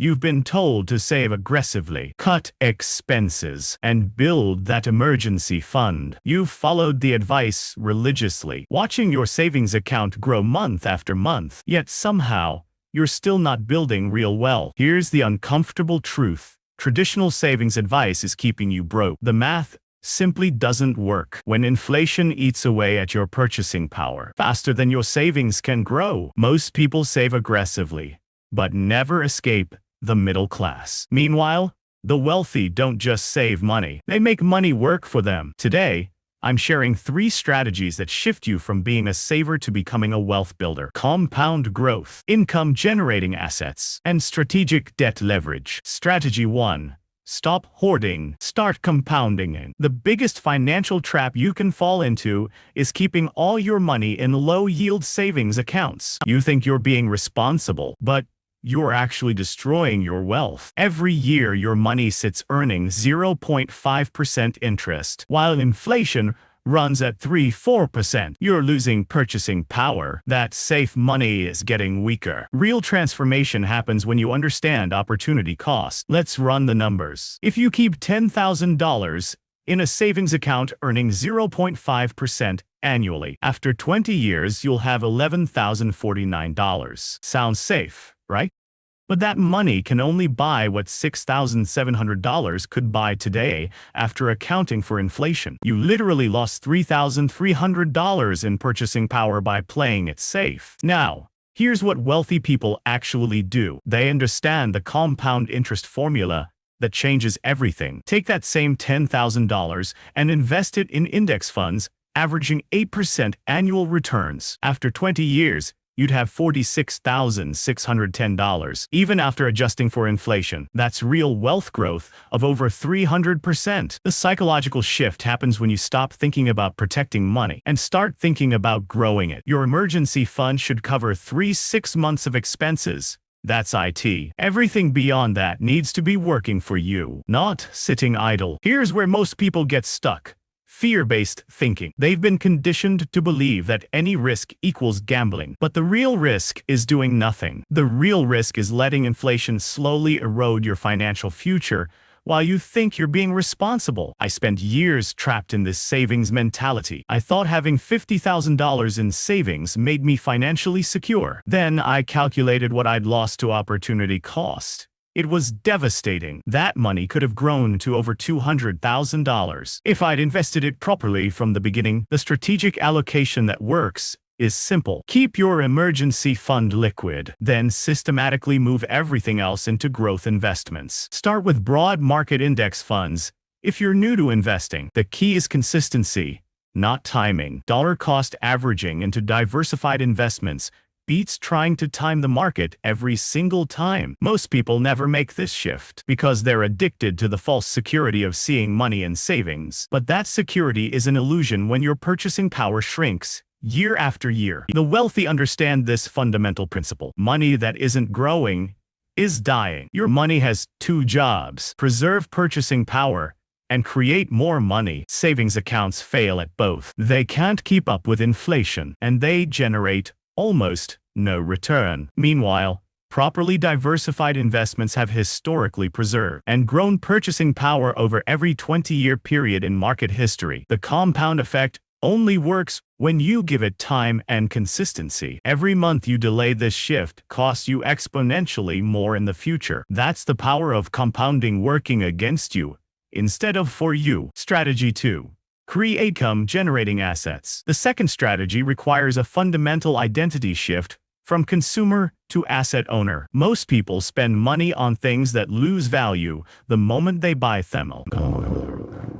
You've been told to save aggressively, cut expenses, and build that emergency fund. You've followed the advice religiously, watching your savings account grow month after month, yet somehow, you're still not building real wealth. Here's the uncomfortable truth. Traditional savings advice is keeping you broke. The math simply doesn't work. When inflation eats away at your purchasing power faster than your savings can grow, most people save aggressively, but never escape the middle class. Meanwhile, the wealthy don't just save money, they make money work for them. Today, I'm sharing 3 strategies that shift you from being a saver to becoming a wealth builder. Compound growth, income-generating assets, and strategic debt leverage. Strategy 1. Stop hoarding. Start compounding. The biggest financial trap you can fall into is keeping all your money in low-yield savings accounts. You think you're being responsible, but you're actually destroying your wealth. Every year, your money sits earning 0.5% interest, while inflation runs at 3–4%. You're losing purchasing power. That safe money is getting weaker. Real transformation happens when you understand opportunity cost. Let's run the numbers. If you keep $10,000 in a savings account earning 0.5% annually, after 20 years, you'll have $11,049. Sounds safe, right? But that money can only buy what $6,700 could buy today after accounting for inflation. You literally lost $3,300 in purchasing power by playing it safe. Now, here's what wealthy people actually do. They understand the compound interest formula that changes everything. Take that same $10,000 and invest it in index funds, averaging 8% annual returns. After 20 years, you'd have $46,610, even after adjusting for inflation. That's real wealth growth of over 300%. The psychological shift happens when you stop thinking about protecting money and start thinking about growing it. Your emergency fund should cover 3–6 months of expenses. That's IT. Everything beyond that needs to be working for you, not sitting idle. Here's where most people get stuck. Fear-based thinking. They've been conditioned to believe that any risk equals gambling, but the real risk is doing nothing. The real risk is letting inflation slowly erode your financial future while you think you're being responsible. I spent years trapped in this savings mentality. I thought having $50,000 in savings made me financially secure. Then I calculated what I'd lost to opportunity cost. It was devastating. That money could have grown to over $200,000 if I'd invested it properly from the beginning. The strategic allocation that works is simple. Keep your emergency fund liquid, then systematically move everything else into growth investments. Start with broad market index funds. If you're new to investing, the key is consistency, not timing. Dollar cost averaging into diversified investments beats trying to time the market every single time. Most people never make this shift because they're addicted to the false security of seeing money in savings. But that security is an illusion when your purchasing power shrinks year after year. The wealthy understand this fundamental principle. Money that isn't growing is dying. Your money has 2 jobs: preserve purchasing power and create more money. Savings accounts fail at both. They can't keep up with inflation, and they generate almost no return. Meanwhile, properly diversified investments have historically preserved and grown purchasing power over every 20-year period in market history. The compound effect only works when you give it time and consistency. Every month you delay this shift costs you exponentially more in the future. That's the power of compounding working against you instead of for you. Strategy 2. Create income-generating assets. The second strategy requires a fundamental identity shift from consumer to asset owner. Most people spend money on things that lose value the moment they buy them.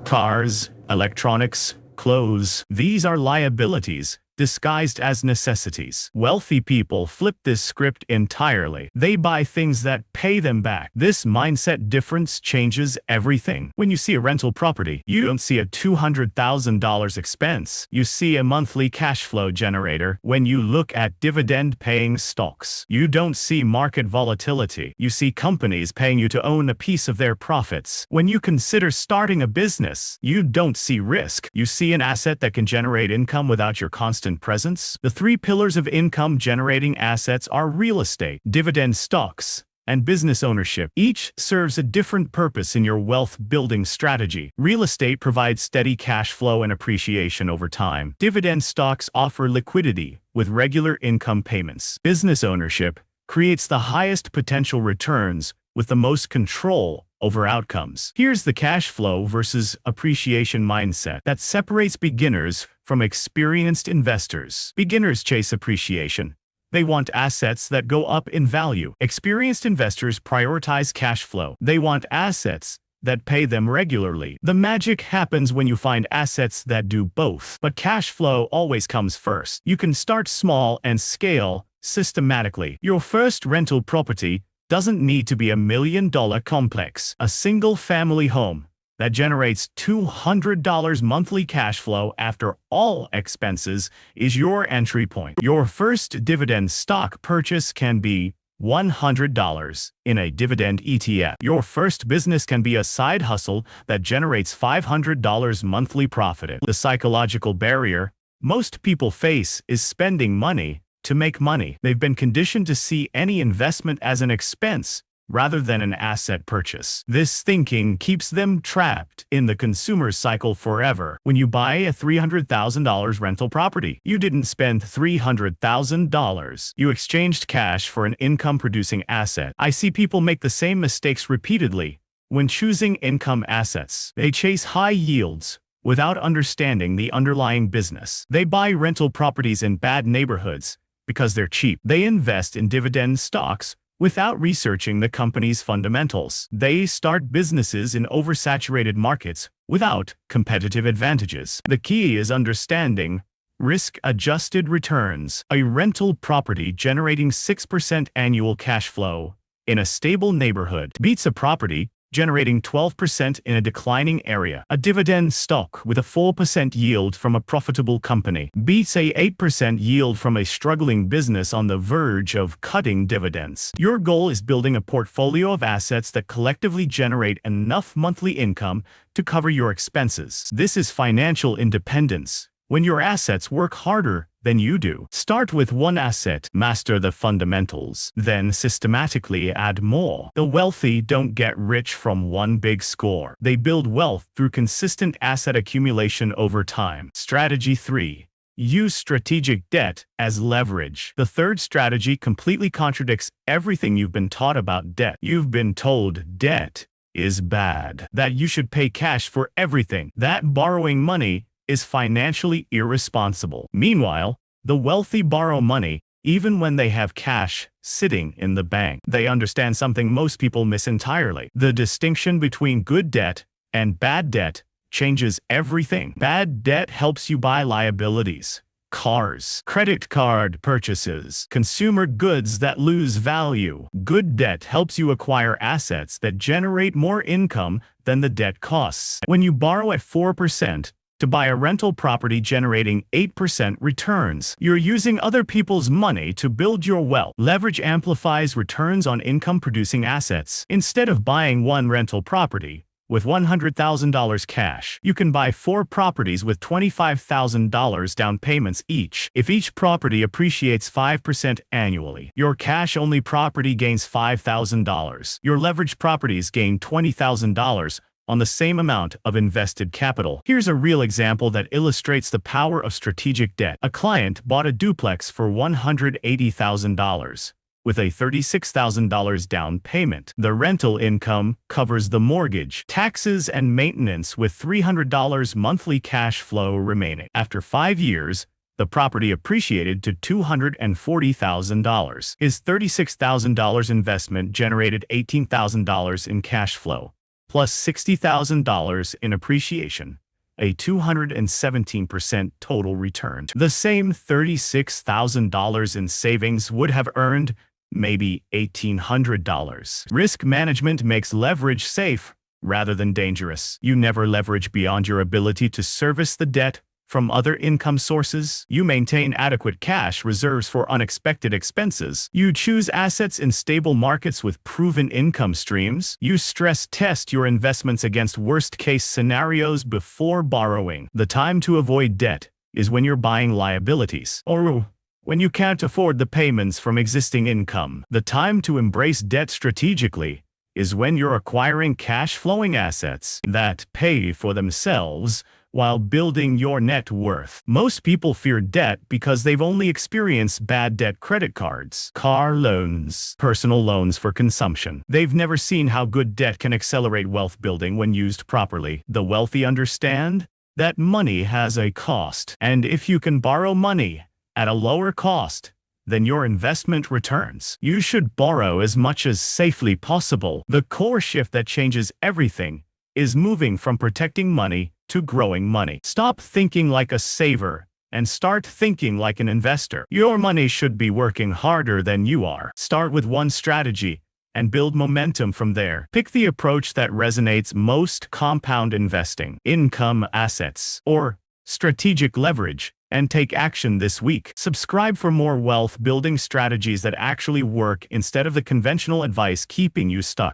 Cars, electronics, clothes. These are liabilities disguised as necessities. Wealthy people flip this script entirely. They buy things that pay them back. This mindset difference changes everything. When you see a rental property, you don't see a $200,000 expense. You see a monthly cash flow generator. When you look at dividend-paying stocks, you don't see market volatility. You see companies paying you to own a piece of their profits. When you consider starting a business, you don't see risk. You see an asset that can generate income without your constant presence. The 3 pillars of income-generating assets are real estate, dividend stocks, and business ownership. Each serves a different purpose in your wealth-building strategy. Real estate provides steady cash flow and appreciation over time. Dividend stocks offer liquidity with regular income payments. Business ownership creates the highest potential returns with the most control over outcomes. Here's the cash flow versus appreciation mindset that separates beginners from experienced investors. Beginners chase appreciation. They want assets that go up in value. Experienced investors prioritize cash flow. They want assets that pay them regularly. The magic happens when you find assets that do both. But cash flow always comes first. You can start small and scale systematically. Your first rental property doesn't need to be $1 million complex. A single-family home that generates $200 monthly cash flow after all expenses is your entry point. Your first dividend stock purchase can be $100 in a dividend ETF. Your first business can be a side hustle that generates $500 monthly profit. The psychological barrier most people face is spending money to make money. They've been conditioned to see any investment as an expense rather than an asset purchase. This thinking keeps them trapped in the consumer cycle forever. When you buy a $300,000 rental property, you didn't spend $300,000. You exchanged cash for an income-producing asset. I see people make the same mistakes repeatedly when choosing income assets. They chase high yields without understanding the underlying business. They buy rental properties in bad neighborhoods because they're cheap. They invest in dividend stocks without researching the company's fundamentals. They start businesses in oversaturated markets without competitive advantages. The key is understanding risk-adjusted returns. A rental property generating 6% annual cash flow in a stable neighborhood beats a property generating 12% in a declining area. A dividend stock with a 4% yield from a profitable company beats a 8% yield from a struggling business on the verge of cutting dividends. Your goal is building a portfolio of assets that collectively generate enough monthly income to cover your expenses. This is financial independence. When your assets work harder than you do. Start with one asset, master the fundamentals, then systematically add more. The wealthy don't get rich from one big score. They build wealth through consistent asset accumulation over time. Strategy 3. Use strategic debt as leverage. The third strategy completely contradicts everything you've been taught about debt. You've been told debt is bad, that you should pay cash for everything, that borrowing money is financially irresponsible. Meanwhile, the wealthy borrow money even when they have cash sitting in the bank. They understand something most people miss entirely. The distinction between good debt and bad debt changes everything. Bad debt helps you buy liabilities, cars, credit card purchases, consumer goods that lose value. Good debt helps you acquire assets that generate more income than the debt costs. When you borrow at 4%, to buy a rental property generating 8% returns, you're using other people's money to build your wealth. Leverage amplifies returns on income-producing assets. Instead of buying one rental property with $100,000 cash, you can buy 4 properties with $25,000 down payments each. If each property appreciates 5% annually, your cash-only property gains $5,000. Your leveraged properties gain $20,000 on the same amount of invested capital. Here's a real example that illustrates the power of strategic debt. A client bought a duplex for $180,000 with a $36,000 down payment. The rental income covers the mortgage, taxes, and maintenance with $300 monthly cash flow remaining. After 5 years, the property appreciated to $240,000. His $36,000 investment generated $18,000 in cash flow, plus $60,000 in appreciation, a 217% total return. The same $36,000 in savings would have earned maybe $1,800. Risk management makes leverage safe rather than dangerous. You never leverage beyond your ability to service the debt from other income sources. You maintain adequate cash reserves for unexpected expenses. You choose assets in stable markets with proven income streams. You stress test your investments against worst-case scenarios before borrowing. The time to avoid debt is when you're buying liabilities or When you can't afford the payments from existing income, the time to embrace debt strategically is when you're acquiring cash-flowing assets that pay for themselves while building your net worth. Most people fear debt because they've only experienced bad debt: credit cards, car loans, personal loans for consumption. They've never seen how good debt can accelerate wealth building when used properly. The wealthy understand that money has a cost, and if you can borrow money at a lower cost than your investment returns, you should borrow as much as safely possible. The core shift that changes everything is moving from protecting money to growing money. Stop thinking like a saver and start thinking like an investor. Your money should be working harder than you are. Start with one strategy and build momentum from there. Pick the approach that resonates most: compound investing, income assets, or strategic leverage, and take action this week. Subscribe for more wealth building strategies that actually work instead of the conventional advice keeping you stuck.